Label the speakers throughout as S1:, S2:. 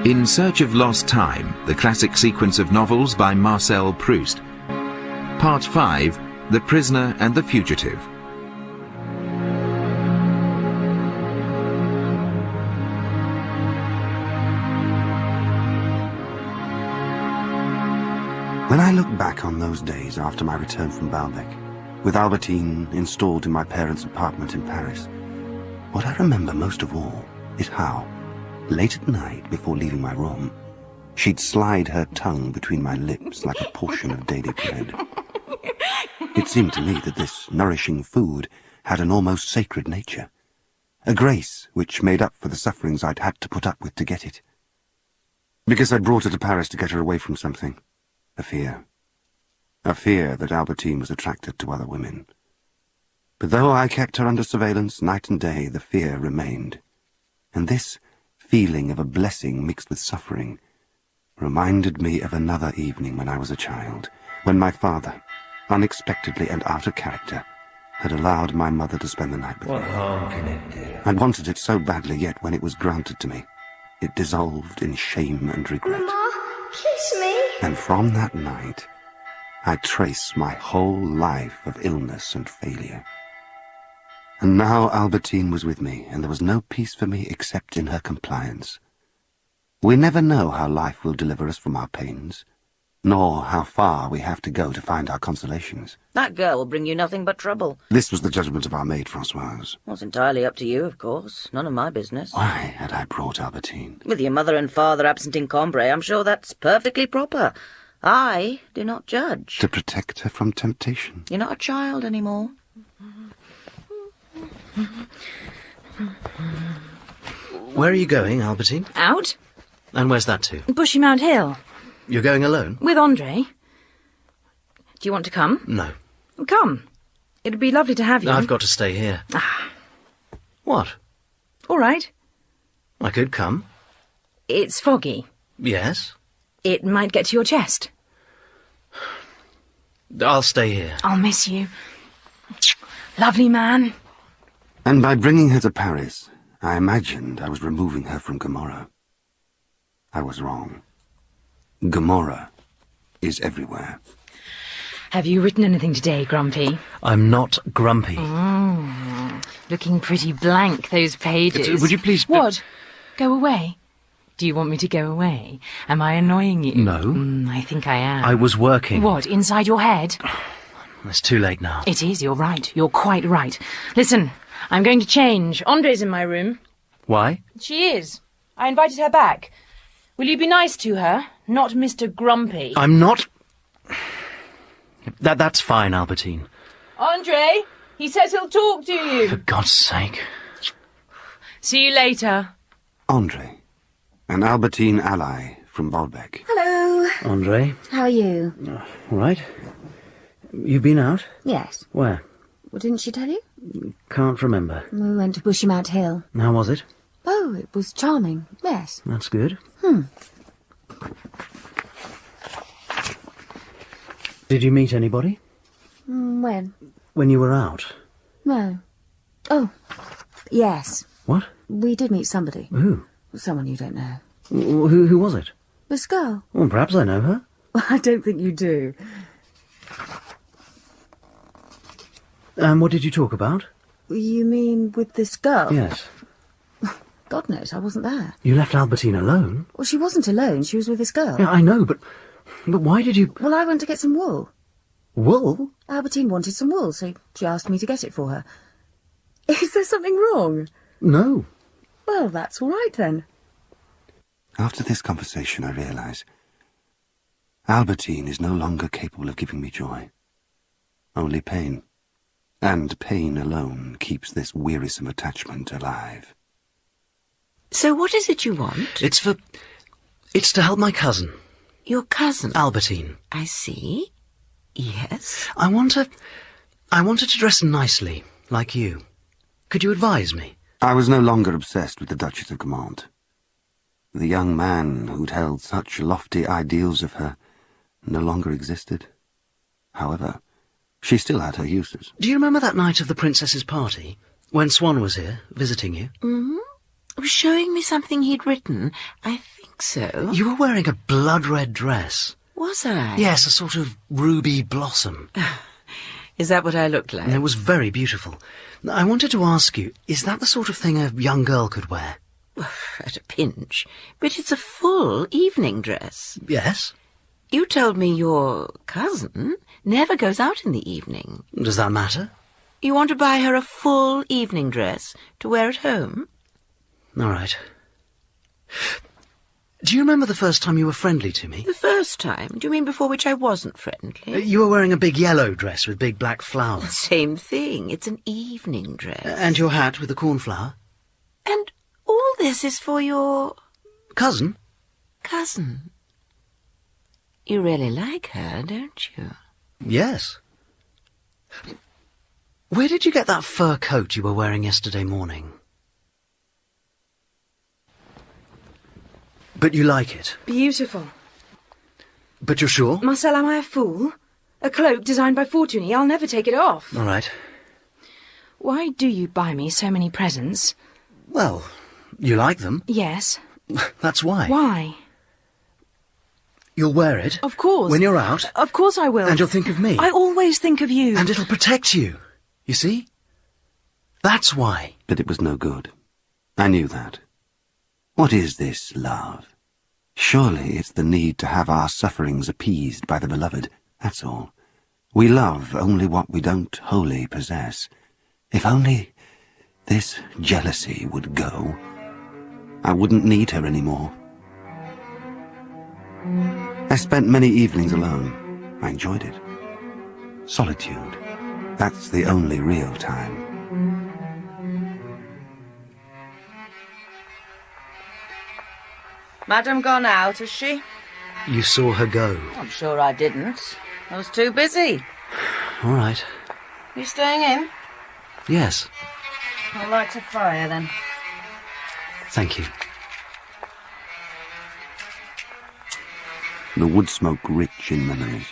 S1: In Search of Lost Time, the classic sequence of novels by Marcel Proust. Part 5, The Prisoner and the Fugitive.
S2: When I look back on those days after my return from Baalbec, with Albertine installed in my parents' apartment in Paris, what I remember most of all is how, late at night before leaving my room, she'd slide her tongue between my lips like a portion of daily bread. It seemed to me that this nourishing food had an almost sacred nature, a grace which made up for the sufferings I'd had to put up with to get it. Because I'd brought her to Paris to get her away from something. A fear that Albertine was attracted to other women. But though I kept her under surveillance night and day, the fear remained. And this feeling of a blessing mixed with suffering reminded me of another evening when I was a child, when my father, unexpectedly and out of character, had allowed my mother to spend the night with me.
S3: What harm can it do?
S2: I'd wanted it so badly, yet when it was granted to me, it dissolved in shame and regret.
S4: Mama, kiss me.
S2: And from that night, I trace my whole life of illness and failure. And now Albertine was with me, and there was no peace for me except in her compliance. We never know how life will deliver us from our pains, nor how far we have to go to find our consolations.
S5: That girl will bring you nothing but trouble.
S2: This was the judgment of our maid, Françoise.
S5: Well, it's entirely up to you, of course. None of my business.
S2: Why had I brought Albertine?
S5: With your mother and father absent in Cambrai, I'm sure that's perfectly proper. I do not judge.
S2: To protect her from temptation.
S5: You're not a child anymore.
S3: Where are you going, Albertine?
S6: Out?
S3: And where's that to?
S6: Bushy Mount Hill.
S3: You're going alone?
S6: With Andrée. Do you want to come?
S3: No.
S6: Come. It'd be lovely to have you.
S3: I've got to stay here.
S6: Ah.
S3: What?
S6: All right.
S3: I could come.
S6: It's foggy.
S3: Yes?
S6: It might get to your chest.
S3: I'll stay here.
S6: I'll miss you. Lovely man.
S2: And by bringing her to Paris, I imagined I was removing her from Gomorrah. I was wrong. Gomorrah is everywhere.
S6: Have you written anything today, Grumpy?
S3: I'm not grumpy.
S6: Looking pretty blank, those pages.
S3: Would you please...
S6: What? Go away? Do you want me to go away? Am I annoying you?
S3: No.
S6: I think I am.
S3: I was working.
S6: What, inside your head?
S3: It's too late now.
S6: It is, you're right. You're quite right. Listen, I'm going to change. Andrée's in my room.
S3: Why?
S6: She is. I invited her back. Will you be nice to her? Not Mr. Grumpy.
S3: I'm not... That's fine, Albertine.
S6: Andrée, he says he'll talk to you.
S3: For God's sake.
S6: See you later.
S2: Andrée, an Albertine ally from Baalbec.
S4: Hello.
S3: Andrée?
S4: How are you?
S3: All right. You've been out?
S4: Yes.
S3: Where?
S4: Well, didn't she tell you?
S3: Can't remember.
S4: We went to Bushy Mount Hill.
S3: How was it?
S4: Oh, it was charming. Yes.
S3: That's good. Did you meet anybody?
S4: When?
S3: When you were out?
S4: No. Oh, yes.
S3: What?
S4: We did meet somebody.
S3: Who?
S4: Someone you don't know.
S3: Who was it?
S4: This girl.
S3: Well, perhaps I know her.
S4: Well, I don't think you do.
S3: What did you talk about?
S4: You mean with this girl?
S3: Yes.
S4: God knows, I wasn't there.
S3: You left Albertine alone?
S4: Well, she wasn't alone. She was with this girl.
S3: Yeah, I know, but why did you...
S4: Well, I went to get some wool.
S3: Wool?
S4: Albertine wanted some wool, so she asked me to get it for her. Is there something wrong?
S3: No.
S4: Well, that's all right, then.
S2: After this conversation, I realize Albertine is no longer capable of giving me joy. Only pain. And pain alone keeps this wearisome attachment alive.
S5: So what is it you want?
S3: It's to help my cousin.
S5: Your cousin?
S3: Albertine.
S5: I see. Yes.
S3: I want her to dress nicely, like you. Could you advise me?
S2: I was no longer obsessed with the Duchess of Gomorrah. The young man who'd held such lofty ideals of her no longer existed. However, she still had her uses.
S3: Do you remember that night of the princess's party, when Swan was here, visiting you?
S5: Mm-hmm.
S7: was showing me something he'd written. I think so.
S3: You were wearing a blood-red dress.
S7: Was I?
S3: Yes, a sort of ruby blossom.
S7: Is that what I looked like?
S3: And it was very beautiful. I wanted to ask you, is that the sort of thing a young girl could wear?
S7: At a pinch. But it's a full evening dress.
S3: Yes.
S7: You told me your cousin never goes out in the evening.
S3: Does that matter?
S7: You want to buy her a full evening dress to wear at home?
S3: All right. Do you remember the first time you were friendly to me?
S7: The first time? Do you mean before which I wasn't friendly?
S3: You were wearing a big yellow dress with big black flowers.
S7: Same thing. It's an evening dress.
S3: And your hat with the cornflower?
S7: And all this is for your...
S3: Cousin?
S7: Cousin. You really like her, don't you?
S3: Yes. Where did you get that fur coat you were wearing yesterday morning? But you like it?
S6: Beautiful.
S3: But you're sure?
S6: Marcel, am I a fool? A cloak designed by Fortuny. I'll never take it off.
S3: All right.
S6: Why do you buy me so many presents?
S3: Well, you like them.
S6: Yes.
S3: That's why.
S6: Why?
S3: You'll wear it.
S6: Of course.
S3: When you're out.
S6: Of course I will.
S3: And you'll think of me.
S6: I always think of you.
S3: And it'll protect you. You see? That's why.
S2: But it was no good. I knew that. What is this love? Surely it's the need to have our sufferings appeased by the beloved, that's all. We love only what we don't wholly possess. If only this jealousy would go, I wouldn't need her anymore. I spent many evenings alone. I enjoyed it. Solitude. That's the only real time.
S5: Madam gone out, has she?
S3: You saw her go.
S5: I'm sure I didn't. I was too busy.
S3: All right.
S5: You staying in?
S3: Yes.
S5: I'll light a fire then.
S3: Thank you.
S2: The wood smoke rich in memories.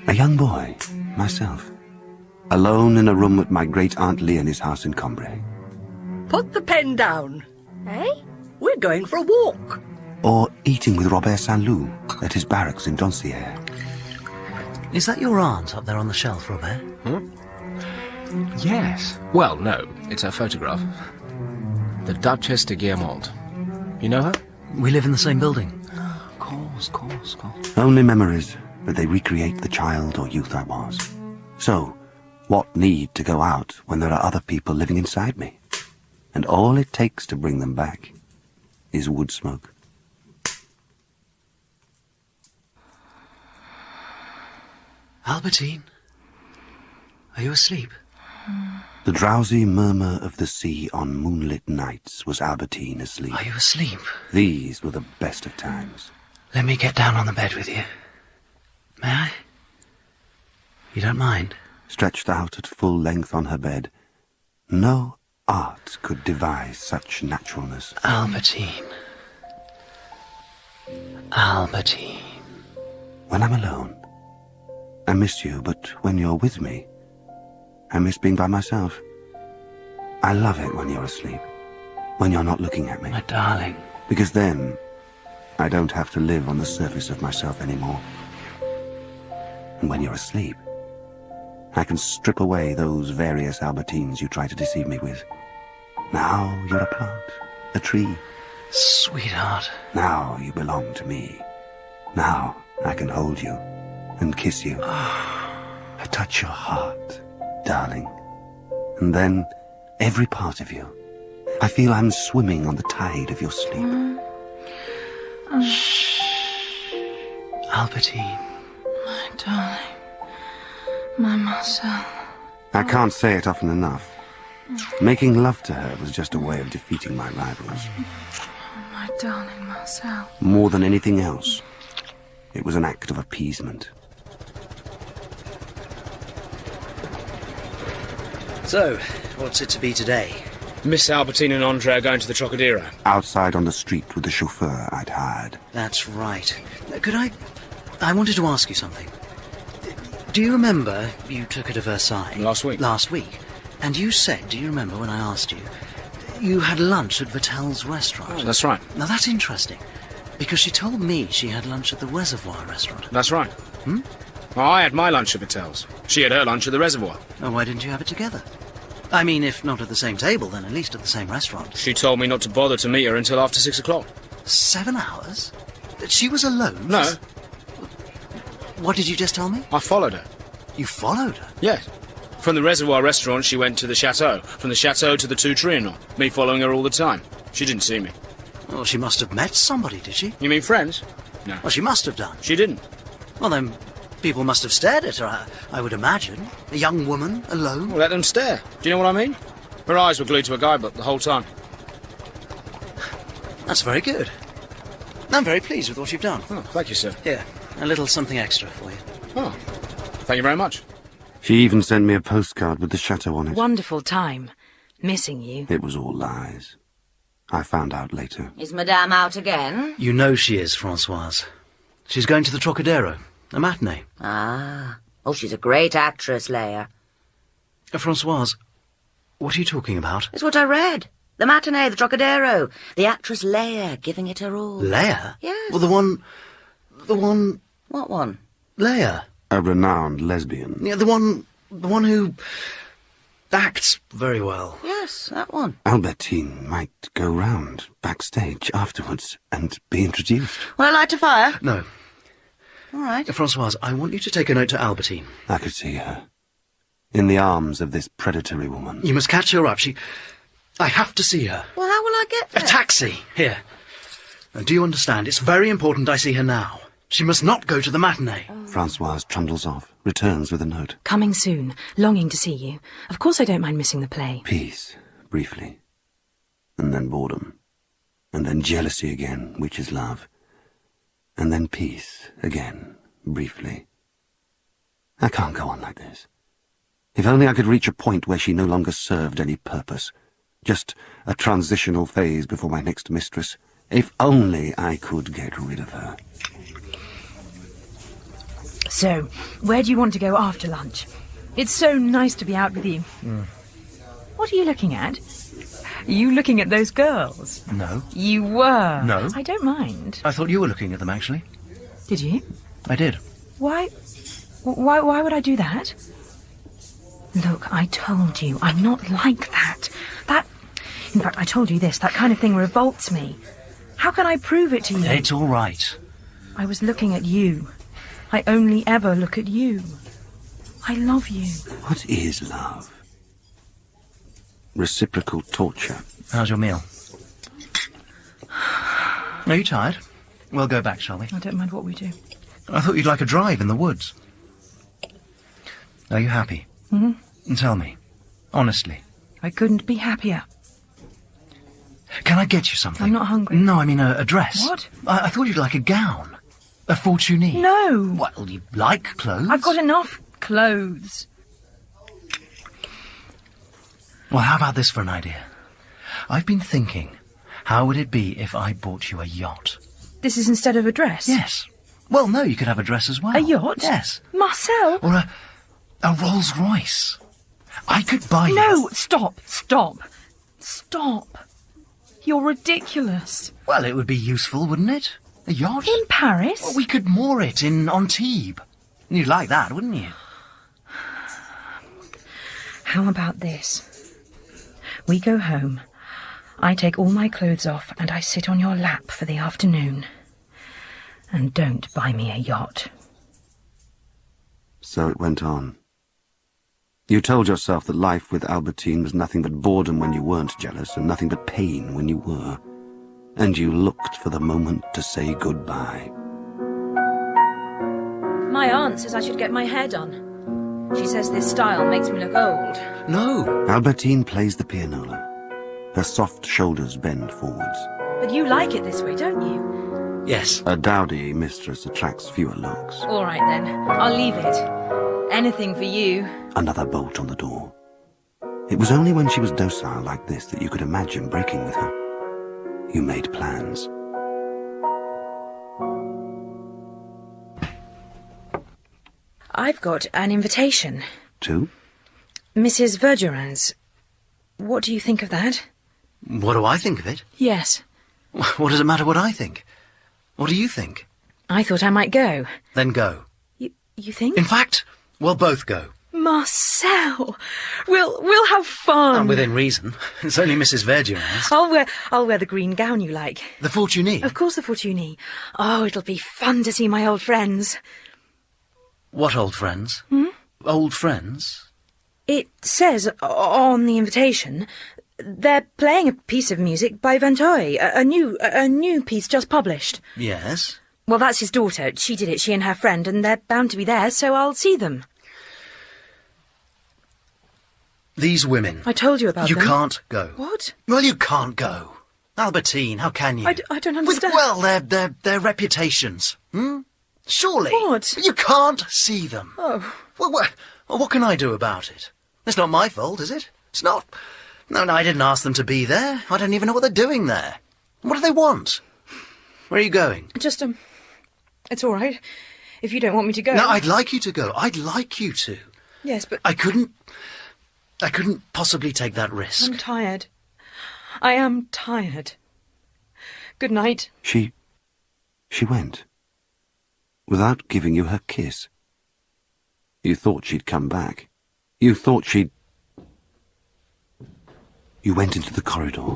S2: A young boy, myself, alone in a room at my great-aunt Leonie's house in Combray.
S8: Put the pen down.
S4: Eh?
S8: We're going for a walk.
S2: Or eating with Robert Saint-Loup at his barracks in Doncières.
S3: Is that your aunt up there on the shelf, Robert?
S9: Yes. Well, no, it's her photograph. The Duchess de Guillemont. You know her?
S3: We live in the same building.
S9: Of course.
S2: Only memories, but they recreate the child or youth I was. So, what need to go out when there are other people living inside me? And all it takes to bring them back is wood smoke.
S3: Albertine, are you asleep?
S2: The drowsy murmur of the sea on moonlit nights was Albertine asleep.
S3: Are you asleep?
S2: These were the best of times.
S3: Let me get down on the bed with you. May I? You don't mind?
S2: Stretched out at full length on her bed, no art could devise such naturalness.
S3: Albertine. Albertine.
S2: When I'm alone, I miss you, but when you're with me, I miss being by myself. I love it when you're asleep, when you're not looking at me.
S3: My darling.
S2: Because then, I don't have to live on the surface of myself anymore. And when you're asleep, I can strip away those various Albertines you try to deceive me with. Now you're a plant, a tree.
S3: Sweetheart.
S2: Now you belong to me. Now I can hold you and kiss you. I touch your heart, darling. And then, every part of you, I feel I'm swimming on the tide of your sleep.
S3: Shh. Albertine.
S6: My darling. My Marcel.
S2: I can't say it often enough. Making love to her was just a way of defeating my rivals.
S6: My darling Marcel.
S2: More than anything else, it was an act of appeasement.
S3: So, what's it to be today?
S10: Miss Albertine and Andrée are going to the Trocadero.
S2: Outside on the street with the chauffeur I'd hired.
S3: That's right. Could I wanted to ask you something. Do you remember you took her to Versailles?
S10: Last week.
S3: Last week. And you said, do you remember when I asked you, you had lunch at Vitel's restaurant?
S10: Oh, that's right.
S3: Now that's interesting, because she told me she had lunch at the Reservoir restaurant.
S10: That's right. Well, I had my lunch at Vitel's. She had her lunch at the Reservoir.
S3: Oh, why didn't you have it together? I mean, if not at the same table, then at least at the same restaurant.
S10: She told me not to bother to meet her until after 6 o'clock.
S3: 7 hours? She was alone?
S10: No.
S3: What did you just tell me?
S10: I followed her.
S3: You followed her?
S10: Yes. From the Reservoir restaurant, she went to the chateau. From the chateau to the Two Trianon. Me following her all the time. She didn't see me.
S3: Well, she must have met somebody, did she?
S10: You mean friends? No.
S3: Well, she must have done.
S10: She didn't.
S3: Well, then, people must have stared at her, I would imagine. A young woman, alone.
S10: Well, let them stare. Do you know what I mean? Her eyes were glued to a guidebook the whole time.
S3: That's very good. I'm very pleased with what you've done.
S10: Oh, thank you, sir.
S3: Here, a little something extra for you.
S10: Oh, thank you very much.
S2: She even sent me a postcard with the chateau on it.
S7: Wonderful time. Missing you.
S2: It was all lies. I found out later.
S5: Is Madame out again?
S3: You know she is, Françoise. She's going to the Trocadero. A matinee.
S5: Ah. Oh, she's a great actress, Leia.
S3: Françoise, what are you talking about?
S5: It's what I read. The matinee, the Trocadero. The actress Leia giving it her all.
S3: Leia?
S5: Yes.
S3: Well, the one...
S5: What one?
S3: Leia.
S2: A renowned lesbian.
S3: Yeah, the one who acts very well.
S5: Yes, that one.
S2: Albertine might go round backstage afterwards and be introduced.
S5: Will I light a fire?
S3: No.
S5: All right.
S3: Françoise, I want you to take a note to Albertine.
S2: I could see her. In the arms of this predatory woman.
S3: You must catch her up. I have to see her.
S5: Well, how will I get there?
S3: A taxi. Here. Now, do you understand? It's very important I see her now. She must not go to the matinee.
S2: Françoise trundles off, returns with a note.
S7: Coming soon. Longing to see you. Of course I don't mind missing the play.
S2: Peace, briefly. And then boredom. And then jealousy again, which is love. And then peace again, briefly. I can't go on like this. If only I could reach a point where she no longer served any purpose. Just a transitional phase before my next mistress. If only I could get rid of her.
S6: So, where do you want to go after lunch? It's so nice to be out with you. What are you looking at? Are you looking at those girls?
S3: No.
S6: You were.
S3: No.
S6: I don't mind.
S3: I thought you were looking at them, actually.
S6: Did you?
S3: I did.
S6: Why would I do that? Look, I told you, I'm not like that. In fact, I told you this, that kind of thing revolts me. How can I prove it to you?
S3: It's all right.
S6: I was looking at you. I only ever look at you. I love you.
S2: What is love? Reciprocal torture.
S3: How's your meal? Are you tired? We'll go back, shall we?
S6: I don't mind what we do.
S3: I thought you'd like a drive in the woods. Are you happy?
S6: Mm-hmm.
S3: Tell me, honestly.
S6: I couldn't be happier.
S3: Can I get you something?
S6: I'm not hungry.
S3: No, I mean a dress.
S6: What?
S3: I thought you'd like a gown. A fortunee.
S6: No.
S3: Well, you like clothes.
S6: I've got enough clothes.
S3: Well, how about this for an idea? I've been thinking, how would it be if I bought you a yacht?
S6: This is instead of a dress?
S3: Yes. Well, no, you could have a dress as well.
S6: A yacht?
S3: Yes.
S6: Marcel?
S3: Or a Rolls Royce. I could buy you...
S6: No, stop. You're ridiculous.
S3: Well, it would be useful, wouldn't it? A yacht?
S6: In Paris?
S3: Well, we could moor it in Antibes. You'd like that, wouldn't you?
S6: How about this? We go home. I take all my clothes off and I sit on your lap for the afternoon. And don't buy me a yacht.
S2: So it went on. You told yourself that life with Albertine was nothing but boredom when you weren't jealous and nothing but pain when you were. And you looked for the moment to say goodbye.
S6: My aunt says I should get my hair done. She says this style makes me look old.
S3: No.
S2: Albertine plays the pianola. Her soft shoulders bend forwards.
S6: But you like it this way, don't you?
S3: Yes.
S2: A dowdy mistress attracts fewer looks.
S6: All right, then. I'll leave it. Anything for you.
S2: Another bolt on the door. It was only when she was docile like this that you could imagine breaking with her. You made plans.
S6: I've got an invitation.
S2: To?
S6: Mrs. Verdurins. What do you think of that?
S3: What do I think of it?
S6: Yes.
S3: What does it matter what I think? What do you think?
S6: I thought I might go.
S3: Then go.
S6: You think?
S3: In fact, we'll both go.
S6: Marcel! We'll have fun.
S3: And within reason. It's only Mrs. Verdurins.
S6: I'll wear the green gown you like.
S3: The Fortuny?
S6: Of course the Fortuny. Oh, it'll be fun to see my old friends.
S3: What old friends? Old friends?
S6: It says on the invitation they're playing a piece of music by Santeuil, a new piece just published.
S3: Yes?
S6: Well, that's his daughter. She did it, she and her friend, and they're bound to be there, so I'll see them.
S3: These women.
S6: I told you about them.
S3: You can't go.
S6: What?
S3: Well, you can't go. Albertine, how can you?
S6: I don't understand.
S3: Their reputations. Surely.
S6: What?
S3: You can't see them.
S6: Oh.
S3: Well, what can I do about it? It's not my fault, is it? It's not. No, I didn't ask them to be there. I don't even know what they're doing there. What do they want? Where are you going?
S6: Just, it's all right. If you don't want me to go.
S3: No, I'd like you to go. I'd like you to.
S6: Yes, but...
S3: I couldn't possibly take that risk.
S6: I'm tired. I am tired. Good night.
S2: She went. Without giving you her kiss. You thought she'd come back. You thought she'd... You went into the corridor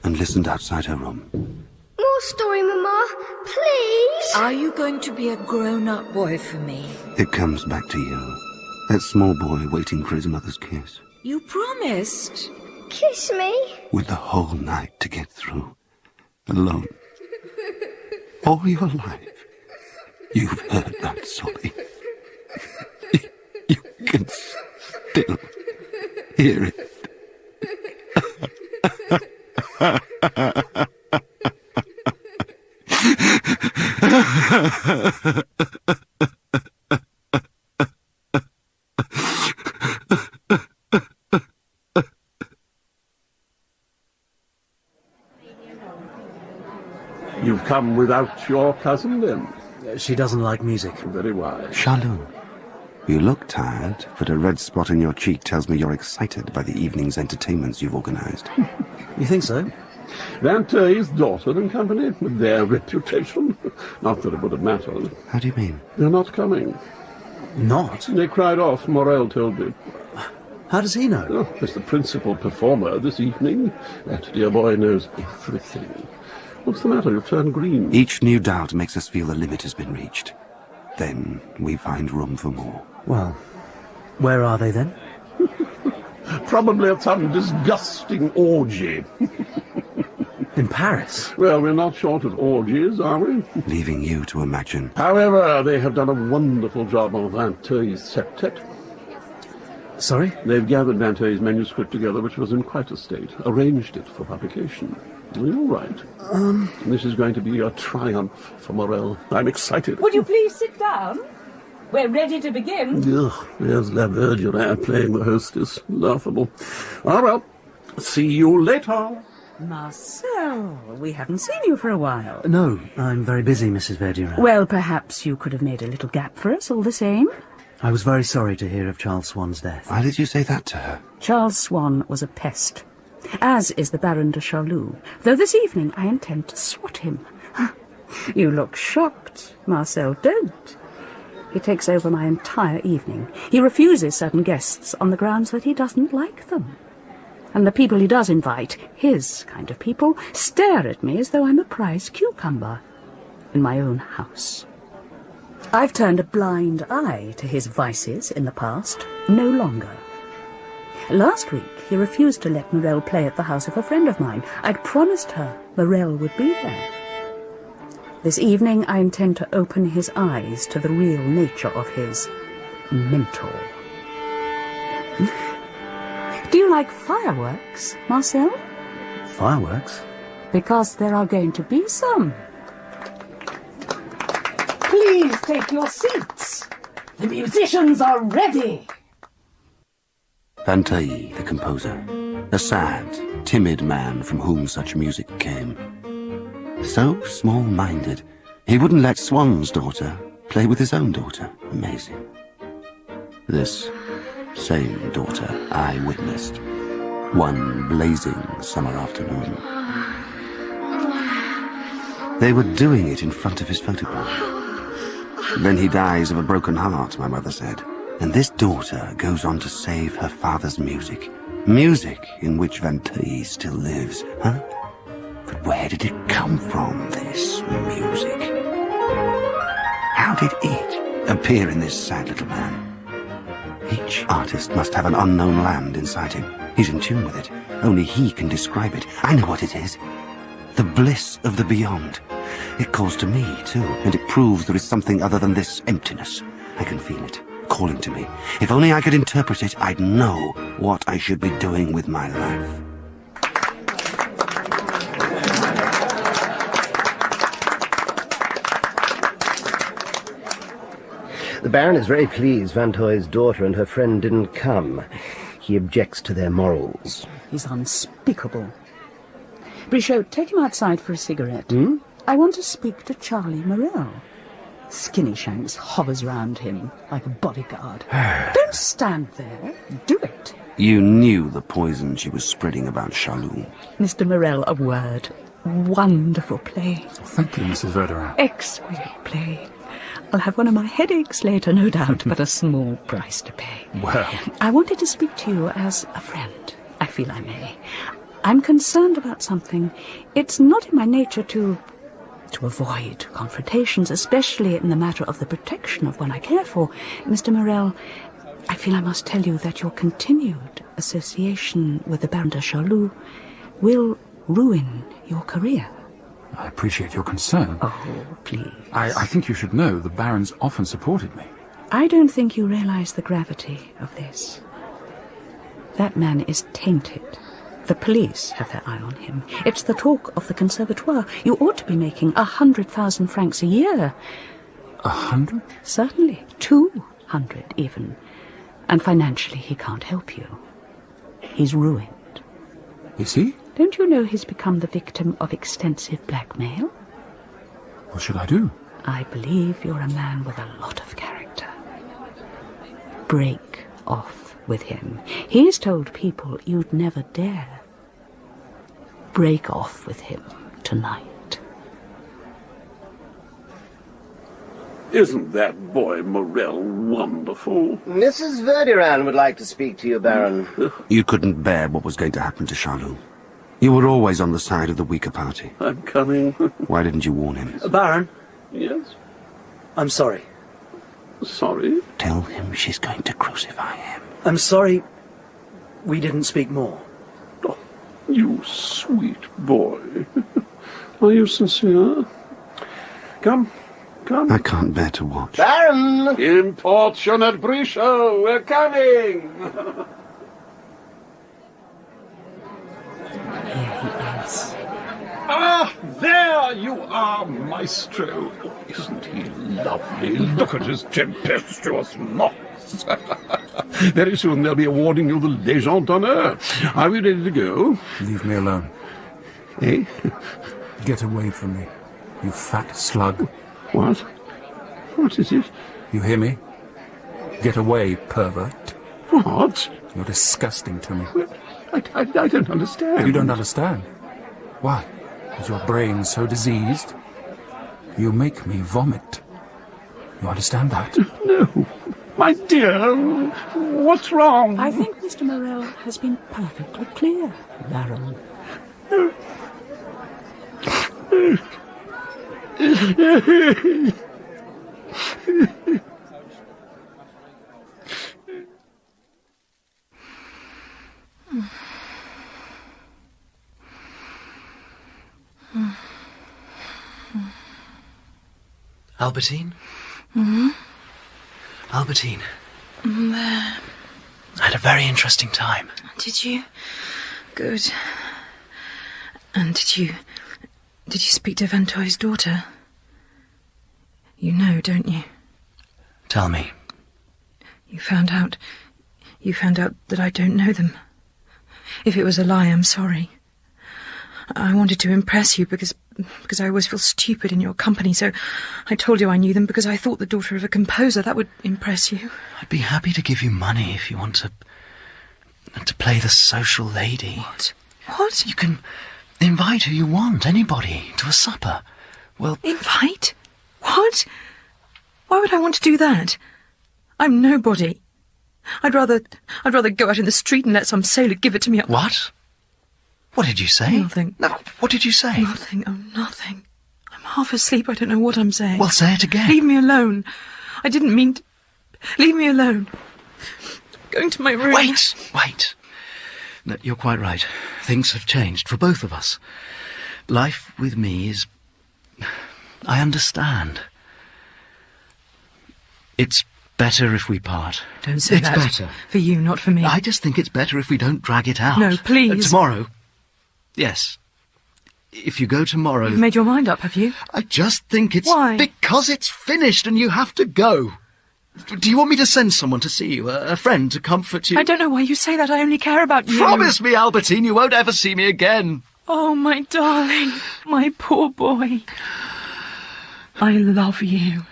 S2: and listened outside her room.
S11: More story, Mama, please.
S12: Are you going to be a grown-up boy for me?
S2: It comes back to you. That small boy waiting for his mother's kiss.
S12: You promised.
S11: Kiss me.
S2: With the whole night to get through. Alone. All your life. You've heard that sobbing. You can still hear it.
S13: You've come without your cousin, then?
S3: She doesn't like music.
S13: Very wise.
S2: Charlerus, you look tired, but a red spot in your cheek tells me you're excited by the evening's entertainments you've organised.
S3: You think so?
S13: Santeuil's daughter and company, with their reputation. Not that it would have mattered.
S2: How do you mean?
S13: They're not coming.
S3: Not?
S13: They cried off, Morel told me.
S3: How does he know?
S13: Oh, as the principal performer this evening, that dear boy knows everything. What's the matter? You've turned green.
S2: Each new doubt makes us feel the limit has been reached. Then we find room for more.
S3: Well, where are they then?
S13: Probably at some disgusting orgy.
S3: In Paris?
S13: Well, we're not short of orgies, are we?
S2: Leaving you to imagine.
S13: However, they have done a wonderful job on Santeuil's septet.
S3: Sorry?
S13: They've gathered Santeuil's manuscript together, which was in quite a state, arranged it for publication. Are you all right? This is going to be a triumph for Morel. I'm excited.
S8: Would you please sit down? We're ready to begin.
S13: Ugh, there's La Verdurins playing the hostess. Laughable. Oh, well, see you later.
S14: Marcel, we haven't seen you for a while.
S3: No, I'm very busy, Mrs. Verdurins.
S14: Well, perhaps you could have made a little gap for us all the same.
S3: I was very sorry to hear of Charles Swann's death.
S2: Why did you say that to her?
S14: Charles Swann was a pest, as is the Baron de Charlerus, though this evening I intend to swat him. You look shocked. Marcel, don't. He takes over my entire evening. He refuses certain guests on the grounds that he doesn't like them. And the people he does invite, his kind of people, stare at me as though I'm a prize cucumber in my own house. I've turned a blind eye to his vices in the past, no longer. Last week, he refused to let Morel play at the house of a friend of mine. I'd promised her Morel would be there. This evening, I intend to open his eyes to the real nature of his mentor. Do you like fireworks, Marcel?
S3: Fireworks?
S14: Because there are going to be some.
S8: Please take your seats. The musicians are ready.
S2: Santeuil, the composer, a sad, timid man from whom such music came. So small-minded, he wouldn't let Swann's daughter play with his own daughter. Amazing. This same daughter I witnessed. One blazing summer afternoon. They were doing it in front of his photograph. Then he dies of a broken heart, my mother said. And this daughter goes on to save her father's music. Music in which Santeuil still lives, huh? But where did it come from, this music? How did it appear in this sad little man? Each artist must have an unknown land inside him. He's in tune with it. Only he can describe it. I know what it is. The bliss of the beyond. It calls to me, too, and it proves there is something other than this emptiness. I can feel it, calling to me. If only I could interpret it, I'd know what I should be doing with my life.
S15: The Baron is very pleased Vinteuil's daughter and her friend didn't come. He objects to their morals.
S14: He's unspeakable. Brichot, take him outside for a cigarette.
S15: Hmm?
S14: I want to speak to Charlie Morel. Skinny Shanks hovers round him like a bodyguard. Don't stand there. Do it.
S2: You knew the poison she was spreading about Charlerus.
S14: Mr. Morel, a word. Wonderful play.
S16: Thank you, Mrs. Verdurin.
S14: Exquisite play. I'll have one of my headaches later, no doubt, but a small price to pay.
S16: Well...
S14: I wanted to speak to you as a friend. I feel I may. I'm concerned about something. It's not in my nature to avoid confrontations, especially in the matter of the protection of one I care for. Mr. Morel, I feel I must tell you that your continued association with the Baron de Charlerus will ruin your career.
S16: I appreciate your concern.
S14: Oh, please.
S16: I think you should know the Baron's often supported me.
S14: I don't think you realize the gravity of this. That man is tainted. The police have their eye on him. It's the talk of the Conservatoire. You ought to be making 100,000 francs a year.
S16: 100?
S14: Certainly. 200 even. And financially he can't help you. He's ruined.
S16: Is he?
S14: Don't you know he's become the victim of extensive blackmail?
S16: What should I do?
S14: I believe you're a man with a lot of character. Break off with him. He's told people you'd never dare. Break off with him tonight.
S13: Isn't that boy Morel wonderful?
S15: Mrs. Verdurin would like to speak to you, Baron.
S2: You couldn't bear what was going to happen to Charlerus. You were always on the side of the weaker party.
S13: I'm coming.
S2: Why didn't you warn him?
S3: Baron?
S13: Yes?
S3: I'm sorry.
S13: Sorry?
S2: Tell him she's going to crucify him.
S3: I'm sorry we didn't speak more.
S13: Oh, you sweet boy. Are you sincere? Come.
S2: I can't bear to watch.
S15: Baron!
S13: Importunate Brichot, we're coming!
S14: Here he is.
S13: Ah, there you are, Maestro. Isn't he lovely? Look at his tempestuous locks. Very soon they'll be awarding you the Légion d'honneur. Are we ready to go?
S16: Leave me alone.
S13: Eh?
S16: Get away from me, you fat slug.
S13: What? What is it?
S16: You hear me? Get away, pervert.
S13: What?
S16: You're disgusting to me.
S13: I don't understand.
S16: You don't understand? Why? Is your brain so diseased? You make me vomit. You understand that?
S13: No. My dear, what's wrong?
S14: I think Mr. Morel has been perfectly clear, Baron.
S3: Albertine?
S6: Mm-hmm.
S3: Albertine.
S6: There.
S3: I had a very interesting time.
S6: Did you? Good. And did you speak to Vinteuil's daughter? You know, don't you?
S3: Tell me.
S6: You found out that I don't know them. If it was a lie, I'm sorry. I wanted to impress you because because I always feel stupid in your company, so I told you I knew them because I thought the daughter of a composer, that would impress you.
S3: I'd be happy to give you money if you want to play the social lady.
S6: What? What?
S3: You can invite who you want, anybody, to a supper. Well...
S6: Invite? What? Why would I want to do that? I'm nobody. I'd rather go out in the street and let some sailor give it to me.
S3: What? What did you say?
S6: Nothing.
S3: No, what did you say?
S6: Nothing, oh, nothing. I'm half asleep, I don't know what I'm saying.
S3: Well, say it again.
S6: Leave me alone. I didn't mean to... Leave me alone. I'm going to my room.
S3: Wait. No, you're quite right. Things have changed for both of us. Life with me is... I understand. It's better if we part.
S6: Don't say that.
S3: It's better.
S6: For you, not for me.
S3: I just think it's better if we don't drag it out.
S6: No, please.
S3: Tomorrow. Yes. If you go tomorrow...
S6: You've made your mind up, have you?
S3: I just think it's...
S6: Why?
S3: Because it's finished and you have to go. Do you want me to send someone to see you? A friend to comfort you?
S6: I don't know why you say that. I only care about you.
S3: Promise me, Albertine, you won't ever see me again.
S6: Oh, my darling. My poor boy. I love you.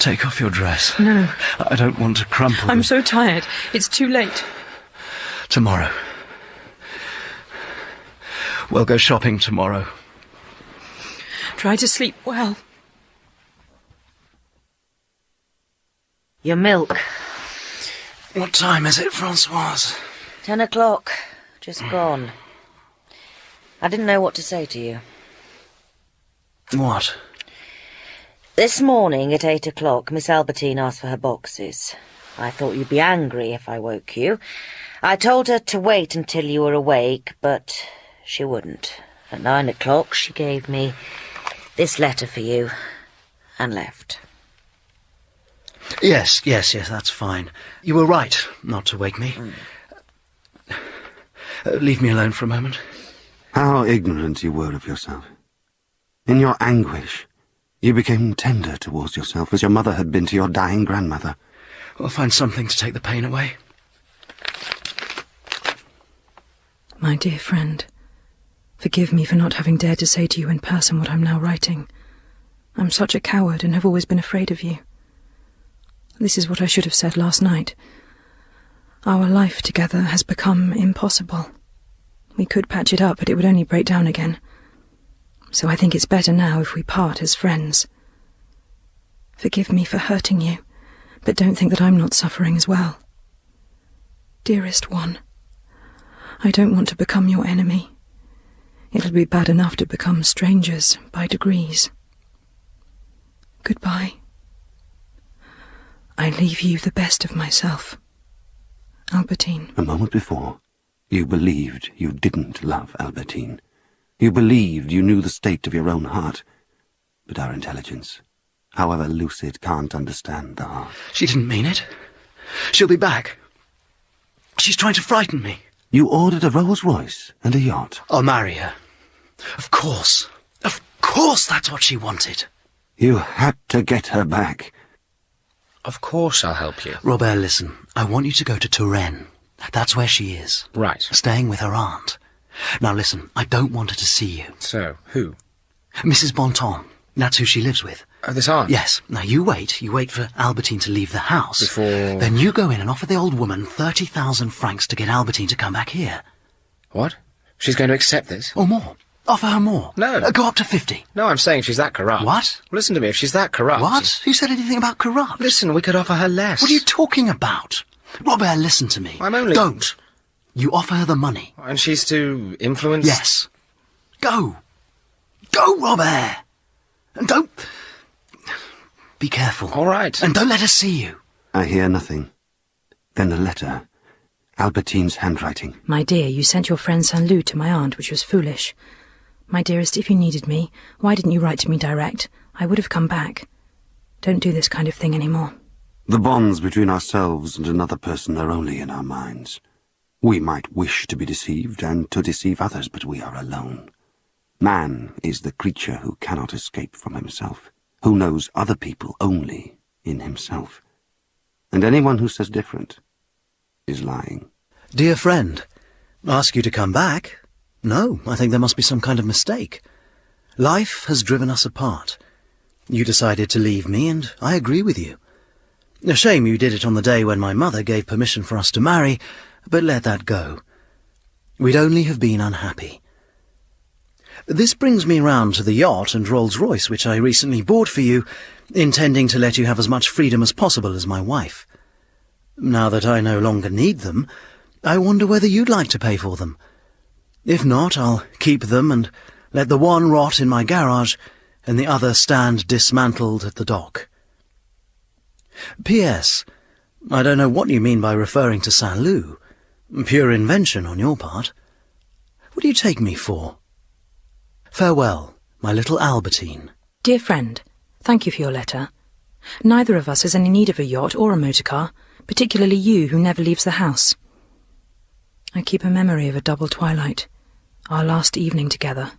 S3: Take off your dress.
S6: No.
S3: I don't want to crumple.
S6: I'm so tired. It's too late.
S3: Tomorrow. We'll go shopping tomorrow.
S6: Try to sleep well.
S5: Your milk.
S3: What time is it, Francoise?
S5: 10 o'clock. Just gone. I didn't know what to say to you.
S3: What?
S5: This morning at 8 o'clock, Miss Albertine asked for her boxes. I thought you'd be angry if I woke you. I told her to wait until you were awake, but she wouldn't. At 9 o'clock, she gave me this letter for you and left.
S3: Yes, that's fine. You were right not to wake me. Leave me alone for a moment.
S2: How ignorant you were of yourself. In your anguish, you became tender towards yourself as your mother had been to your dying grandmother.
S3: I'll find something to take the pain away.
S6: My dear friend, forgive me for not having dared to say to you in person what I'm now writing. I'm such a coward and have always been afraid of you. This is what I should have said last night. Our life together has become impossible. We could patch it up, but it would only break down again. So I think it's better now if we part as friends. Forgive me for hurting you, but don't think that I'm not suffering as well. Dearest one, I don't want to become your enemy. It'll be bad enough to become strangers by degrees. Goodbye. I leave you the best of myself. Albertine.
S2: A moment before, you believed you didn't love Albertine. You believed you knew the state of your own heart. But our intelligence, however lucid, can't understand the heart.
S3: She didn't mean it. She'll be back. She's trying to frighten me.
S2: You ordered a Rolls Royce and a yacht.
S3: I'll marry her. Of course. Of course that's what she wanted.
S2: You had to get her back.
S9: Of course I'll help you.
S3: Robert, listen. I want you to go to Touraine. That's where she is.
S9: Right.
S3: Staying with her aunt. Now listen, I don't want her to see you.
S9: So, who?
S3: Mrs. Bonton. That's who she lives with.
S9: Oh, this aunt?
S3: Yes. Now you wait for Albertine to leave the house.
S9: Before...
S3: Then you go in and offer the old woman 30,000 francs to get Albertine to come back here.
S9: What? She's going to accept this?
S3: Or more. Offer her more.
S9: No.
S3: Go up to 50.
S9: No, I'm saying if she's that corrupt.
S3: What?
S9: Listen to me, if she's that corrupt...
S3: What? Who said anything about corrupt?
S9: Listen, we could offer her less.
S3: What are you talking about? Robert, listen to me.
S9: I'm only...
S3: Don't. You offer her the money.
S9: And she's to influence...
S3: Yes. Go. Go, Robert. And don't... Be careful.
S9: All right.
S3: And don't let her see you.
S2: I hear nothing. Then a letter. Albertine's handwriting.
S6: My dear, you sent your friend Saint-Loup to my aunt, which was foolish. My dearest, if you needed me, why didn't you write to me direct? I would have come back. Don't do this kind of thing anymore.
S2: The bonds between ourselves and another person are only in our minds. We might wish to be deceived and to deceive others, but we are alone. Man is the creature who cannot escape from himself, who knows other people only in himself. And anyone who says different is lying.
S3: Dear friend, Ask you to come back? No, I think there must be some kind of mistake. Life has driven us apart. You decided to leave me, and I agree with you. A shame you did it on the day when my mother gave permission for us to marry, but let that go. We'd only have been unhappy. This brings me round to the yacht and Rolls-Royce which I recently bought for you, intending to let you have as much freedom as possible as my wife. Now that I no longer need them, I wonder whether you'd like to pay for them. If not, I'll keep them and let the one rot in my garage and the other stand dismantled at the dock. P.S. I don't know what you mean by referring to Saint-Loup. Pure invention on your part. What do you take me for? Farewell, my little Albertine.
S6: Dear friend, thank you for your letter. Neither of us has any need of a yacht or a motor car, particularly you, who never leaves the house. I keep a memory of a double twilight, our last evening together.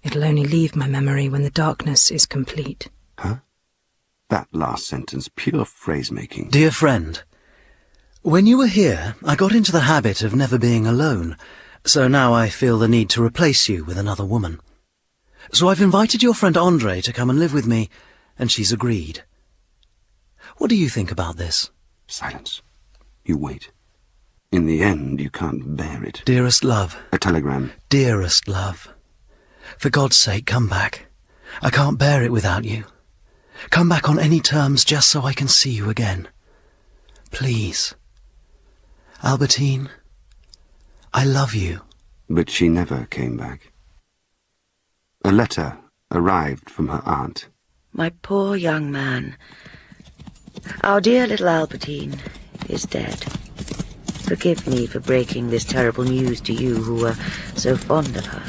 S6: It'll only leave my memory when the darkness is complete.
S2: Huh? That last sentence, pure phrase-making.
S3: Dear friend, when you were here, I got into the habit of never being alone, so now I feel the need to replace you with another woman. So I've invited your friend Andrée to come and live with me, and she's agreed. What do you think about this?
S2: Silence. You wait. In the end, you can't bear it.
S3: Dearest love.
S2: A telegram.
S3: Dearest love. For God's sake, come back. I can't bear it without you. Come back on any terms just so I can see you again. Please. Albertine, I love you.
S2: But she never came back. A letter arrived from her aunt.
S5: My poor young man. Our dear little Albertine is dead. Forgive me for breaking this terrible news to you who were so fond of her.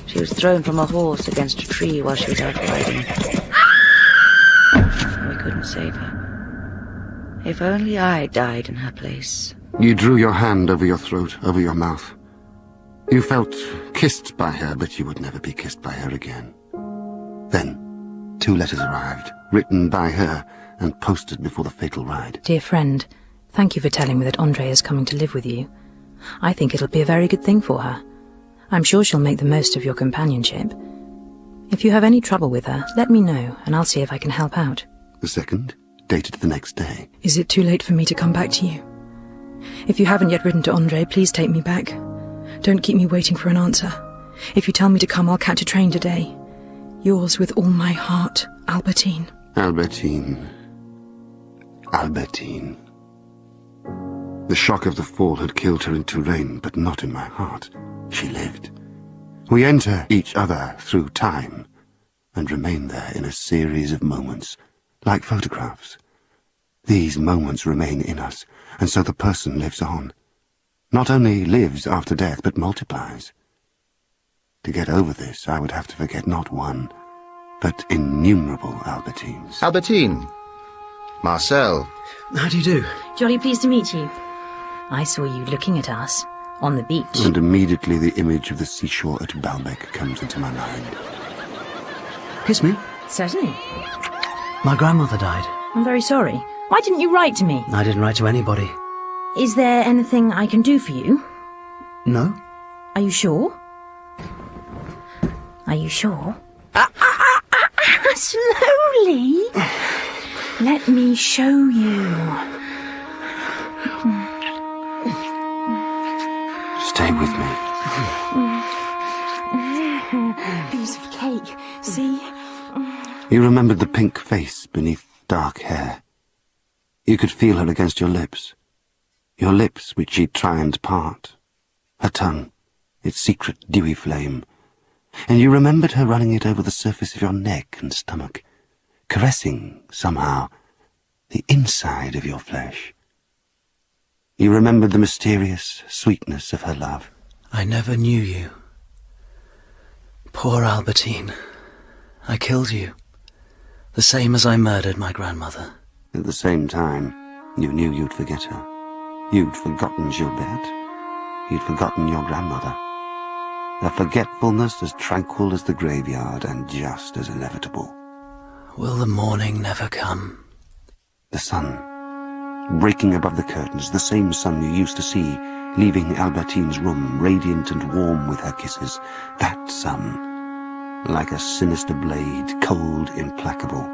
S5: She was thrown from a horse against a tree while she was out riding. We couldn't save her. If only I died in her place.
S2: You drew your hand over your throat, over your mouth. You felt kissed by her, but you would never be kissed by her again. Then, 2 letters arrived, written by her and posted before the fatal ride.
S6: Dear friend, thank you for telling me that Andrée is coming to live with you. I think it'll be a very good thing for her. I'm sure she'll make the most of your companionship. If you have any trouble with her, let me know, and I'll see if I can help out.
S2: The second, dated the next day.
S6: Is it too late for me to come back to you? If you haven't yet written to Andrée, please take me back. Don't keep me waiting for an answer. If you tell me to come, I'll catch a train today. Yours with all my heart, Albertine.
S2: Albertine. Albertine. The shock of the fall had killed her in Touraine, but not in my heart. She lived. We enter each other through time, and remain there in a series of moments, like photographs. These moments remain in us, and so the person lives on. Not only lives after death, but multiplies. To get over this, I would have to forget not one, but innumerable Albertines.
S17: Albertine. Marcel.
S3: How do you do?
S6: Jolly pleased to meet you. I saw you looking at us on the beach.
S2: And immediately the image of the seashore at Baalbek comes into my mind.
S3: Kiss me.
S6: Certainly.
S3: My grandmother died.
S6: I'm very sorry. Why didn't you write to me?
S3: I didn't write to anybody.
S6: Is there anything I can do for you?
S3: No.
S6: Are you sure? Are you sure? Slowly. Let me show you.
S2: Stay with me.
S6: Piece of cake. See?
S2: You remembered the pink face beneath dark hair. You could feel her against your lips which she'd try and part. Her tongue, its secret dewy flame. And you remembered her running it over the surface of your neck and stomach, caressing, somehow, the inside of your flesh. You remembered the mysterious sweetness of her love.
S3: I never knew you. Poor Albertine. I killed you. The same as I murdered my grandmother.
S2: At the same time, you knew you'd forget her. You'd forgotten Gilberte. You'd forgotten your grandmother. A forgetfulness as tranquil as the graveyard and just as inevitable.
S3: Will the morning never come?
S2: The sun breaking above the curtains, the same sun you used to see, leaving Albertine's room radiant and warm with her kisses. That sun, like a sinister blade, cold, implacable,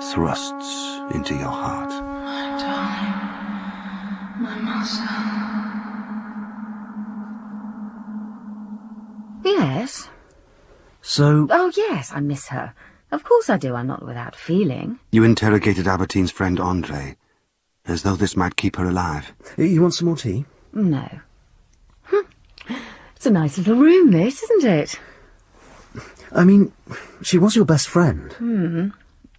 S2: thrusts into your heart.
S12: My darling, my Marcel.
S4: Yes.
S3: So...
S4: Oh, yes, I miss her. Of course I do, I'm not without feeling.
S2: You interrogated Albertine's friend Andrée, as though this might keep her alive.
S3: You want some more tea?
S4: No. It's a nice little room, this, isn't it?
S3: I mean, she was your best friend.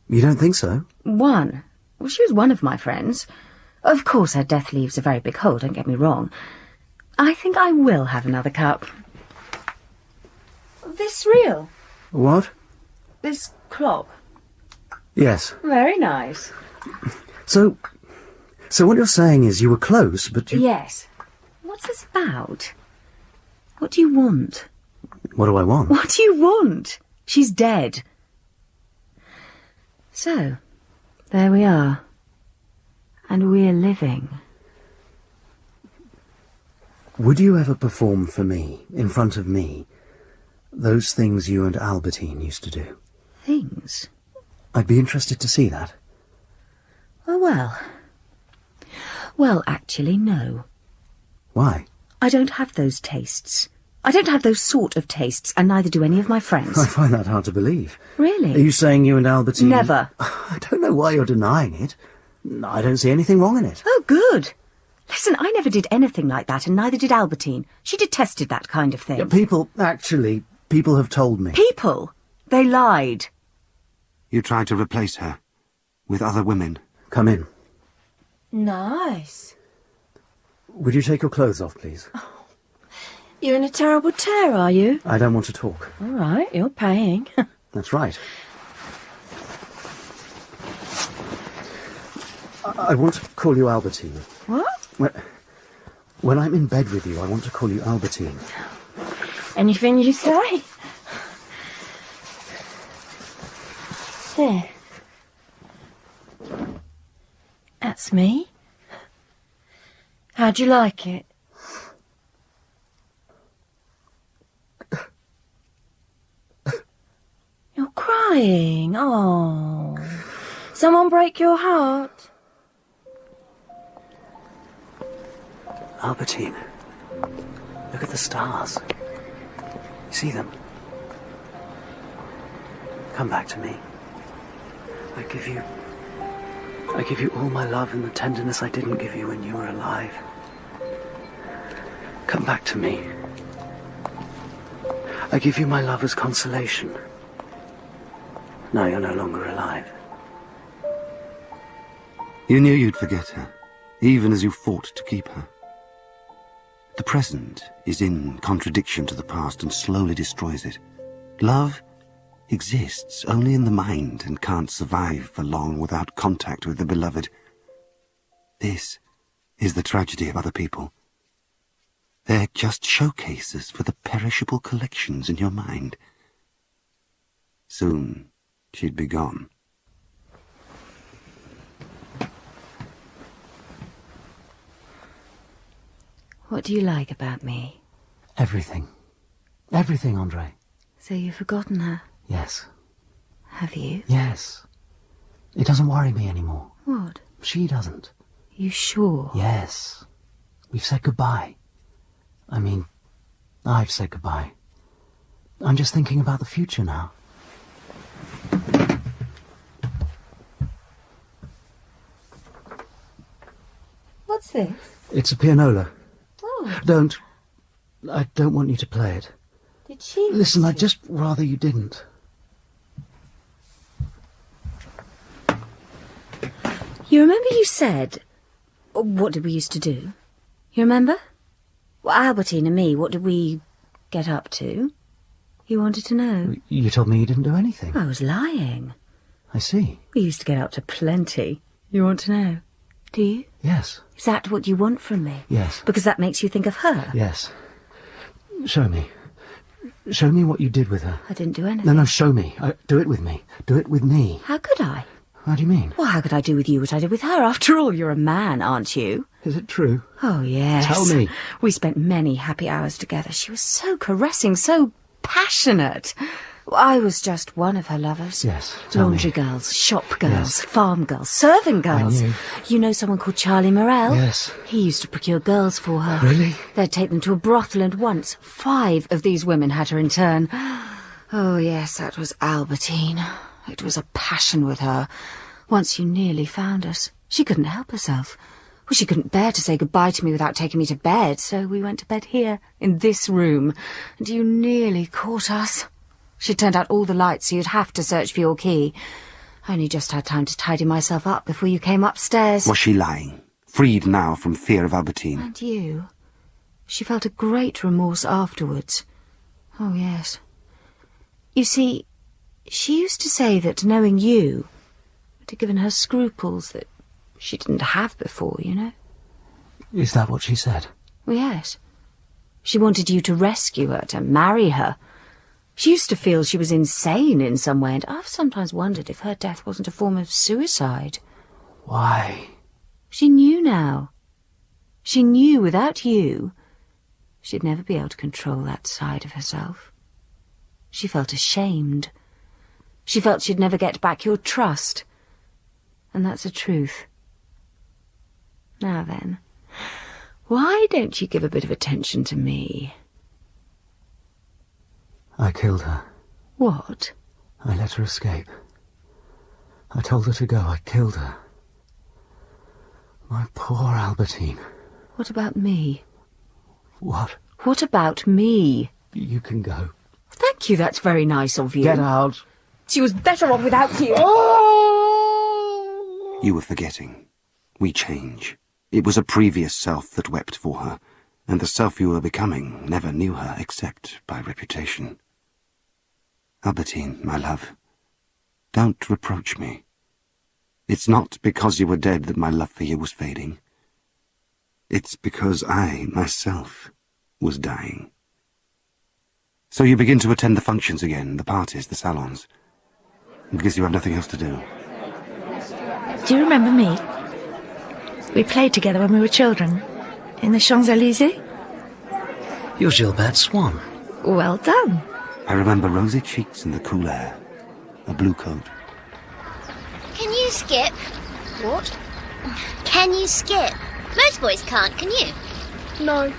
S3: You don't think so?
S4: One. Well, she was one of my friends. Of course, her death leaves a very big hole, don't get me wrong. I think I will have another cup. This real?
S3: What?
S4: This clock?
S3: Yes.
S4: Very nice.
S3: So what you're saying is you were close, but you...
S4: Yes. What's this about? What do you want?
S3: What do I want?
S4: What do you want? She's dead. So, there we are. And we're living.
S3: Would you ever perform for me, in front of me, those things you and Albertine used to do?
S4: Things?
S3: I'd be interested to see that.
S4: Oh, well. Well, actually, no.
S3: Why?
S4: I don't have those tastes. I don't have those sort of tastes, and neither do any of my friends.
S3: I find that hard to believe.
S4: Really?
S3: Are you saying you and Albertine...
S4: Never.
S3: I don't know why you're denying it. I don't see anything wrong in it.
S4: Oh, good. Listen, I never did anything like that, and neither did Albertine. She detested that kind of thing.
S3: People have told me.
S4: People? They lied.
S2: You tried to replace her with other women.
S3: Come in.
S12: Nice.
S3: Would you take your clothes off, please?
S12: You're in a terrible tear, are you?
S3: I don't want to talk.
S12: All right, you're paying.
S3: That's right. I want to call you Albertine.
S12: What?
S3: When I'm in bed with you, I want to call you Albertine.
S12: Anything you say. There. That's me. How'd you like it? You're crying. Oh. Someone break your heart?
S3: Albertine, look at the stars. You see them? Come back to me. I give you all my love and the tenderness I didn't give you when you were alive. Come back to me. I give you my love as consolation. Now you're no longer alive.
S2: You knew you'd forget her, even as you fought to keep her. The present is in contradiction to the past and slowly destroys it. Love exists only in the mind and can't survive for long without contact with the beloved. This is the tragedy of other people. They're just showcases for the perishable collections in your mind. Soon she'd be gone.
S4: What do you like about me?
S3: Everything. Everything, Andrée.
S4: So you've forgotten her?
S3: Yes.
S4: Have you?
S3: Yes. It doesn't worry me anymore.
S4: What?
S3: She doesn't.
S4: You sure?
S3: Yes. We've said goodbye. I mean, I've said goodbye. I'm just thinking about the future now.
S4: What's this?
S3: It's a pianola.
S4: Oh.
S3: I don't want you to play it.
S4: Did she?
S3: Listen, I'd just rather you didn't.
S4: You remember you said... What did we used to do? You remember? Well, Albertine and me, what did we get up to? You wanted to know.
S3: You told me you didn't do anything.
S4: I was lying.
S3: I see.
S4: We used to get up to plenty. You want to know? Do you?
S3: Yes.
S4: Is that what you want from me?
S3: Yes.
S4: Because that makes you think of her?
S3: Yes. Show me. Show me what you did with her.
S4: I didn't do anything.
S3: No, show me. Do it with me. Do it with me.
S4: How could I?
S3: How do you mean?
S4: Well, how could I do with you what I did with her? After all, you're a man, aren't you?
S3: Is it true?
S4: Oh, yes.
S3: Tell me.
S4: We spent many happy hours together. She was so caressing, so passionate. I was just one of her lovers.
S3: Yes, tell
S4: Laundry
S3: me.
S4: girls, shop girls,
S3: Yes.
S4: farm girls, servant girls.
S3: I knew.
S4: You know someone called Charlie Morel?
S3: Yes.
S4: He used to procure girls for her.
S3: Really?
S4: They'd take them to a brothel, and once 5 of these women had her in turn. Oh, yes, that was Albertine. It was a passion with her. Once you nearly found us. She couldn't help herself. Well, she couldn't bear to say goodbye to me without taking me to bed, so we went to bed here, in this room, and you nearly caught us. She turned out all the lights, so you'd have to search for your key. I only just had time to tidy myself up before you came upstairs.
S2: Was she lying? Freed now from fear of Albertine?
S4: And you? She felt a great remorse afterwards. Oh, yes. You see, she used to say that knowing you would have given her scruples that she didn't have before, you know?
S3: Is that what she said?
S4: Well, yes. She wanted you to rescue her, to marry her. She used to feel she was insane in some way, and I've sometimes wondered if her death wasn't a form of suicide.
S3: Why?
S4: She knew now. She knew without you, she'd never be able to control that side of herself. She felt ashamed. She felt she'd never get back your trust. And that's the truth. Now then, why don't you give a bit of attention to me?
S3: I killed her.
S4: What?
S3: I let her escape. I told her to go. I killed her. My poor Albertine.
S4: What about me?
S3: What?
S4: What about me?
S3: You can go.
S4: Thank you, that's very nice of you.
S3: Get out.
S4: She was better off without you.
S2: You were forgetting. We change. It was a previous self that wept for her, and the self you were becoming never knew her except by reputation. Albertine, my love, don't reproach me. It's not because you were dead that my love for you was fading. It's because I, myself, was dying. So you begin to attend the functions again, the parties, the salons, because you have nothing else to do.
S6: Do you remember me? We played together when we were children, in the Champs-Élysées.
S3: You're Gilbert Swan.
S6: Well done.
S2: I remember rosy cheeks in the cool air, a blue coat.
S11: Can you skip? What? Can you skip? Most boys can't, can you? No.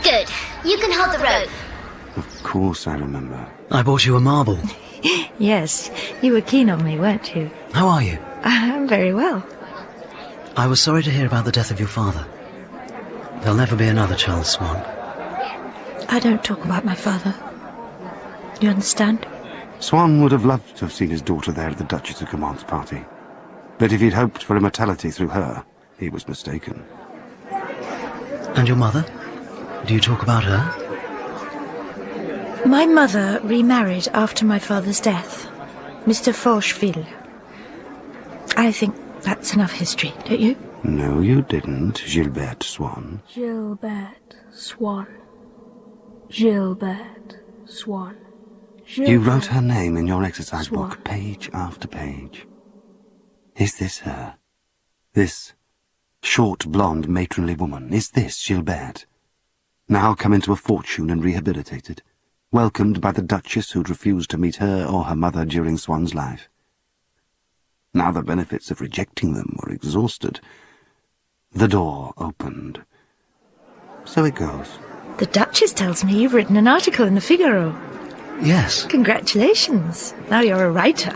S11: Good. You can hold the rope.
S2: Of course I remember.
S3: I bought you a marble.
S6: Yes, you were keen on me, weren't you?
S3: How are you?
S6: I'm very well.
S3: I was sorry to hear about the death of your father. There'll never be another Charles Swan.
S6: I don't talk about my father. You understand?
S2: Swan would have loved to have seen his daughter there at the Duchess of Gomorrah's party. But if he'd hoped for immortality through her, he was mistaken.
S3: And your mother? Do you talk about her?
S6: My mother remarried after my father's death, Mr. Forcheville. I think that's enough history, don't you?
S2: No, you didn't, Gilbert Swan.
S12: Gilbert Swan. Gilbert Swan.
S2: You wrote her name in your exercise book, page after page. Is this her? This short, blonde, matronly woman, is this Gilbert? Now come into a fortune and rehabilitated, welcomed by the Duchess who'd refused to meet her or her mother during Swan's life. Now the benefits of rejecting them were exhausted. The door opened. So it goes.
S6: The Duchess tells me you've written an article in the Figaro.
S3: Yes.
S6: Congratulations. Now you're a writer.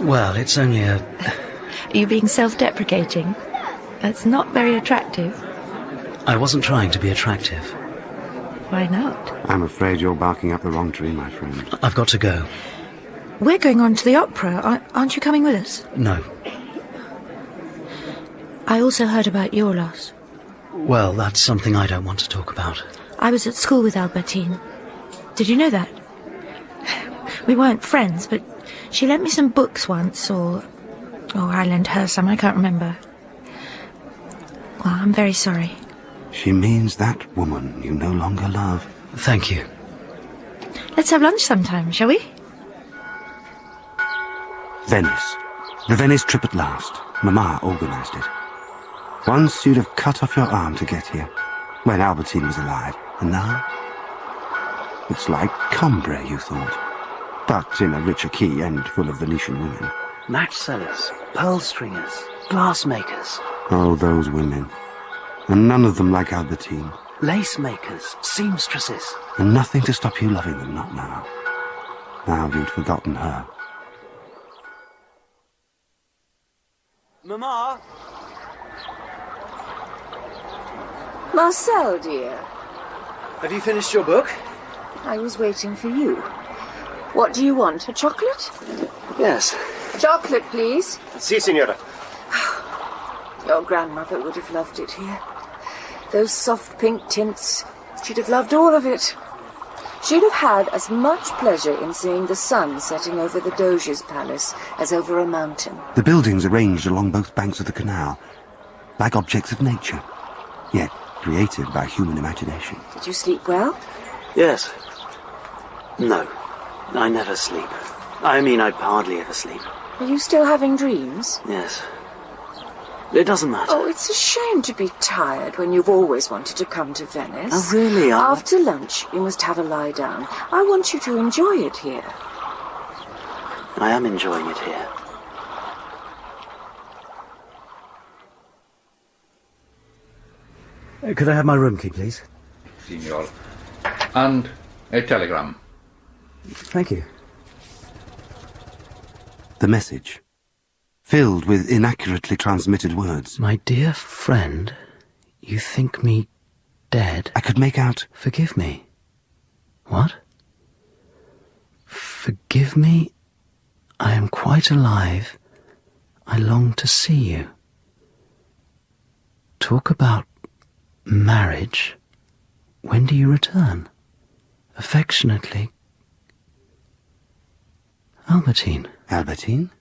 S3: Well, it's only a...
S6: Are you being self-deprecating? That's not very attractive.
S3: I wasn't trying to be attractive.
S6: Why not?
S2: I'm afraid you're barking up the wrong tree, my friend.
S3: I've got to go.
S6: We're going on to the opera. Aren't you coming with us?
S3: No.
S6: I also heard about your loss.
S3: Well, that's something I don't want to talk about.
S6: I was at school with Albertine. Did you know that? We weren't friends, but she lent me some books once, or I lent her some, I can't remember. Well, I'm very sorry.
S2: She means that woman you no longer love.
S3: Thank you.
S6: Let's have lunch sometime, shall we?
S2: Venice. The Venice trip at last. Mamma organised it. Once you'd have cut off your arm to get here, when Albertine was alive, and now? It's like Cambrai, you thought, but in a richer key and full of Venetian women.
S3: Match sellers, pearl stringers, glass makers.
S2: Oh, those women. And none of them like Albertine.
S3: Lace makers, seamstresses.
S2: And nothing to stop you loving them, not now. Now you'd forgotten her.
S3: Mamma?
S18: Marcel, dear.
S3: Have you finished your book?
S18: I was waiting for you. What do you want? A chocolate?
S3: Yes.
S18: Chocolate, please.
S15: Si, signora.
S18: Your grandmother would have loved it here. Those soft pink tints. She'd have loved all of it. She'd have had as much pleasure in seeing the sun setting over the Doge's palace as over a mountain.
S2: The buildings arranged along both banks of the canal, like objects of nature, yet created by human imagination.
S18: Did you sleep well?
S3: Yes. No, I never sleep. I mean, I hardly ever sleep.
S18: Are you still having dreams?
S3: Yes. It doesn't matter.
S18: Oh, it's a shame to be tired when you've always wanted to come to Venice.
S3: Oh, really?
S18: After lunch, you must have a lie down. I want you to enjoy it here.
S3: I am enjoying it here. Could I have my room key, please?
S16: Signor. And a telegram.
S3: Thank you.
S2: The message, filled with inaccurately transmitted words.
S3: My dear friend, you think me dead?
S2: I could make out...
S3: Forgive me. What? Forgive me? I am quite alive. I long to see you. Talk about marriage. When do you return? Affectionately, Albertine.
S2: Albertine?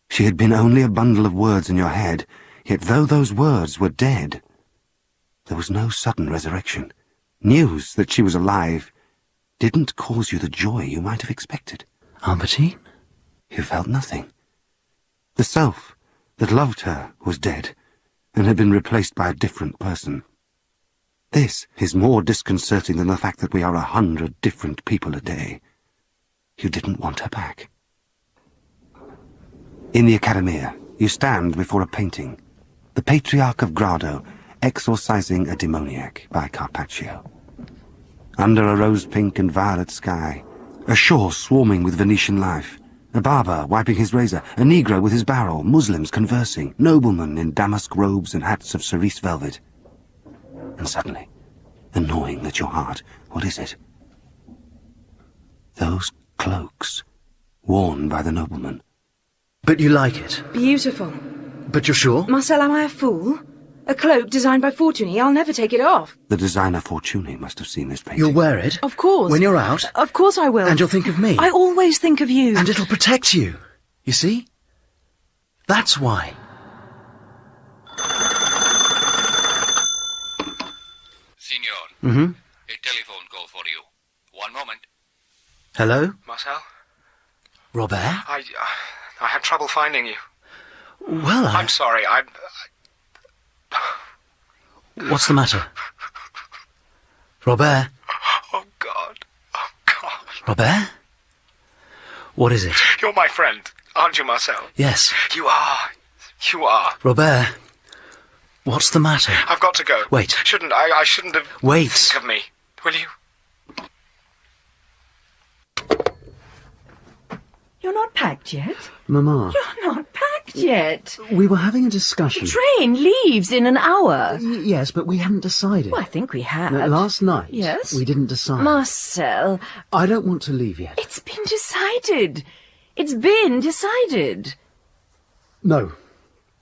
S2: She had been only a bundle of words in your head, yet though those words were dead, there was no sudden resurrection. News that she was alive didn't cause you the joy you might have expected.
S3: Albertine?
S2: You felt nothing. The self that loved her was dead, and had been replaced by a different person. This is more disconcerting than the fact that we are 100 different people a day. You didn't want her back. In the Accademia, you stand before a painting. The Patriarch of Grado, Exorcising a Demoniac, by Carpaccio. Under a rose-pink and violet sky, a shore swarming with Venetian life, a barber wiping his razor, a negro with his barrel, Muslims conversing, noblemen in damask robes and hats of cerise velvet. And suddenly, gnawing at your heart, what is it? Those cloaks, worn by the noblemen.
S3: But you like it?
S6: Beautiful.
S3: But you're sure?
S6: Marcel, am I a fool? A cloak designed by Fortuny. I'll never take it off.
S2: The designer Fortuny must have seen this painting.
S3: You'll wear it?
S6: Of course.
S3: When you're out?
S6: Of course I will.
S3: And you'll think of me?
S6: I always think of you.
S3: And it'll protect you. You see? That's why.
S16: Signor.
S3: Mm-hmm.
S16: A telephone call for you. One moment.
S3: Hello?
S10: Marcel?
S3: Robert?
S10: I had trouble finding you.
S3: Well,
S10: I'm sorry.
S3: What's the matter? Robert?
S10: Oh, God. Oh, God.
S3: Robert? What is it?
S10: You're my friend, aren't you, Marcel?
S3: Yes.
S10: You are. You are.
S3: Robert, what's the matter?
S10: I've got to go.
S3: Wait.
S10: I shouldn't have...
S3: Wait.
S10: Think of me, will you?
S6: You're not packed yet?
S3: Mamma.
S6: You're not packed yet.
S3: We were having a discussion.
S6: The train leaves in an hour.
S3: Yes, but we hadn't decided.
S6: Well, I think we had.
S3: Last night.
S6: Yes?
S3: We didn't decide.
S6: Marcel.
S3: I don't want to leave yet.
S6: It's been decided. It's been decided.
S3: No.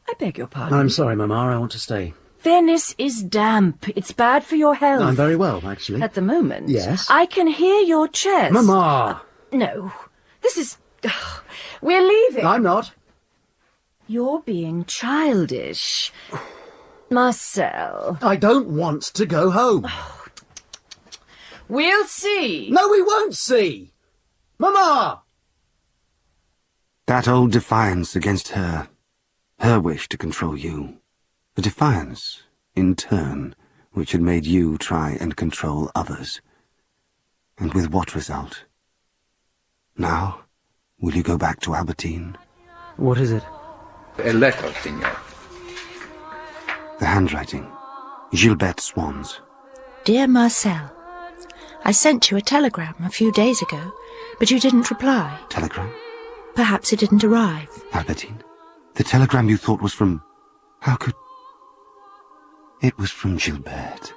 S6: I beg your pardon.
S3: I'm sorry, Mamma. I want to stay.
S6: Venice is damp. It's bad for your health.
S3: I'm very well, actually.
S6: At the moment.
S3: Yes.
S6: I can hear your chest.
S3: Mamma!
S6: No. This is... We're leaving.
S3: I'm not.
S6: You're being childish. Marcel.
S3: I don't want to go home.
S6: We'll see.
S3: No, we won't see. Mamma!
S2: That old defiance against her wish to control you. A defiance, in turn, which had made you try and control others. And with what result? Now, will you go back to Albertine?
S3: What is it?
S16: A letter, Signor.
S2: The handwriting. Gilberte Swann's.
S19: Dear Marcel, I sent you a telegram a few days ago, but you didn't reply.
S2: Telegram?
S19: Perhaps it didn't arrive.
S2: Albertine? The telegram you thought was from... How could... It was from Gilberte.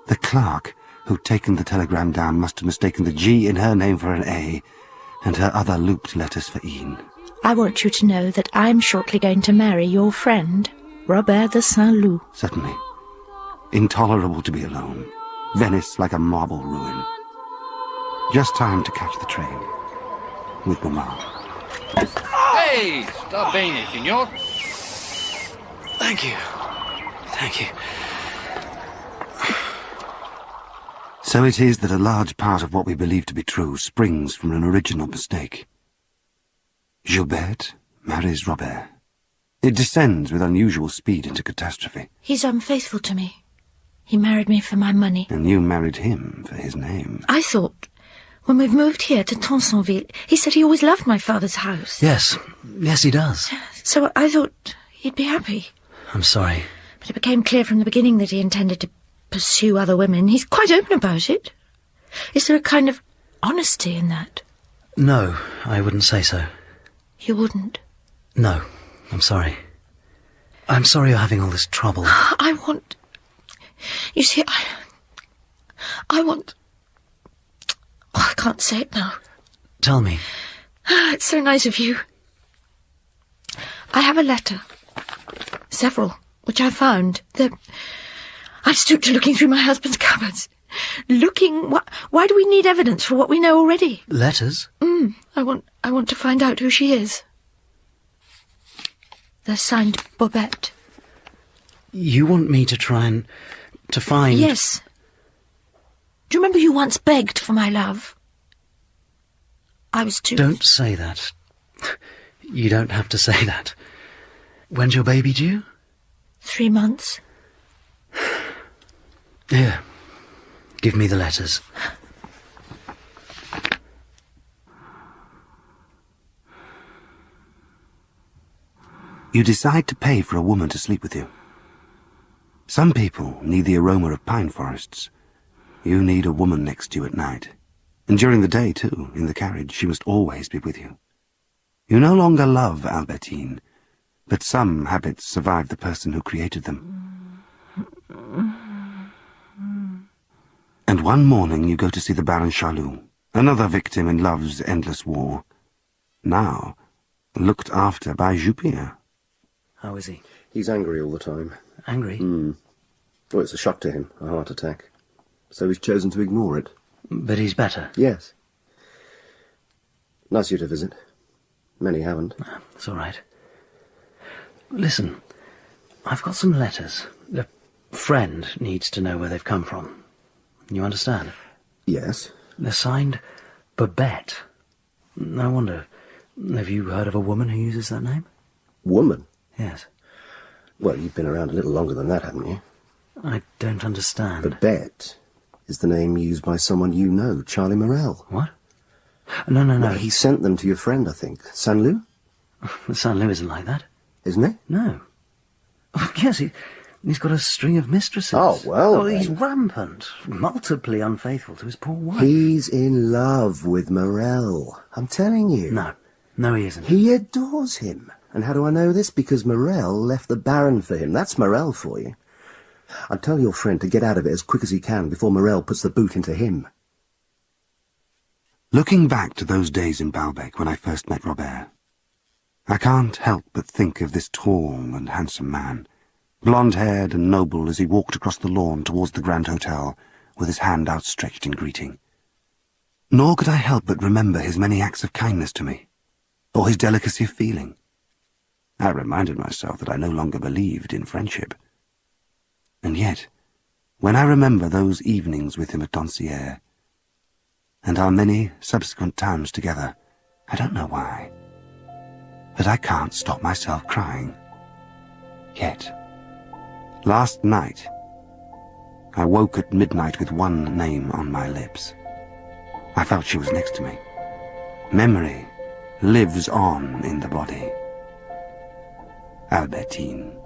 S2: The clerk who'd taken the telegram down must have mistaken the G in her name for an A, and her other looped letters for Ian.
S19: I want you to know that I'm shortly going to marry your friend, Robert de Saint-Loup.
S2: Certainly. Intolerable to be alone. Venice like a marble ruin. Just time to catch the train. With Mamma.
S16: Hey, sta bene, signor.
S3: Thank you. Thank you.
S2: So it is that a large part of what we believe to be true springs from an original mistake. Gilberte marries Robert. It descends with unusual speed into catastrophe.
S19: He's unfaithful to me. He married me for my money.
S2: And you married him for his name.
S19: I thought, when we've moved here to Tansonville, he said he always loved my father's house.
S3: Yes. Yes, he does.
S19: So I thought he'd be happy.
S3: I'm sorry.
S19: But it became clear from the beginning that he intended to pursue other women. He's quite open about it. Is there a kind of honesty in that?
S3: No, I wouldn't say so.
S19: You wouldn't?
S3: No, I'm sorry. I'm sorry you're having all this trouble.
S19: I want... You see, I want... Oh, I can't say it now.
S3: Tell me.
S19: It's so nice of you. I have a letter. Several, which I found. I've stooped to looking through my husband's cupboards. Looking... Why do we need evidence for what we know already?
S3: Letters?
S19: I want to find out who she is. They're signed Bobette.
S3: You want me to try and... to find...
S19: Yes. Do you remember you once begged for my love? I was too...
S3: Don't say that. You don't have to say that. When's your baby due?
S19: 3 months.
S3: Here. Give me the letters.
S2: You decide to pay for a woman to sleep with you. Some people need the aroma of pine forests. You need a woman next to you at night. And during the day, too, in the carriage, she must always be with you. You no longer love Albertine, but some habits survive the person who created them. And one morning you go to see the Baron Charlerus, another victim in love's endless war. Now, looked after by Jupiter.
S3: How is he?
S15: He's angry all the time.
S3: Angry?
S15: Oh, it's a shock to him, a heart attack. So he's chosen to ignore it.
S3: But he's better?
S15: Yes. Nice of you to visit. Many haven't.
S3: It's all right. Listen, I've got some letters. A friend needs to know where they've come from. You understand?
S15: Yes.
S3: They're signed Babette. No wonder. Have you heard of a woman who uses that name?
S15: Woman?
S3: Yes.
S15: Well, you've been around a little longer than that, haven't you?
S3: I don't understand.
S15: Babette is the name used by someone you know, Charlie Morel.
S3: What? No.
S15: Well, he sent them to your friend, I think. Saint-Loup?
S3: Saint-Loup isn't like that.
S15: Isn't he?
S3: No. Oh, yes, he's got a string of mistresses.
S15: Oh, well,
S3: he's rampant, multiply unfaithful to his poor wife.
S15: He's in love with Morel. I'm telling you.
S3: No, he isn't.
S15: He adores him. And how do I know this? Because Morel left the Baron for him. That's Morel for you. I'd tell your friend to get out of it as quick as he can before Morel puts the boot into him.
S2: Looking back to those days in Baalbec when I first met Robert, I can't help but think of this tall and handsome man, blonde-haired and noble as he walked across the lawn towards the Grand Hotel with his hand outstretched in greeting. Nor could I help but remember his many acts of kindness to me, or his delicacy of feeling. I reminded myself that I no longer believed in friendship. And yet, when I remember those evenings with him at Doncières, and our many subsequent times together, I don't know why, that I can't stop myself crying. Yet, last night, I woke at midnight with one name on my lips. I felt she was next to me. Memory lives on in the body. Albertine.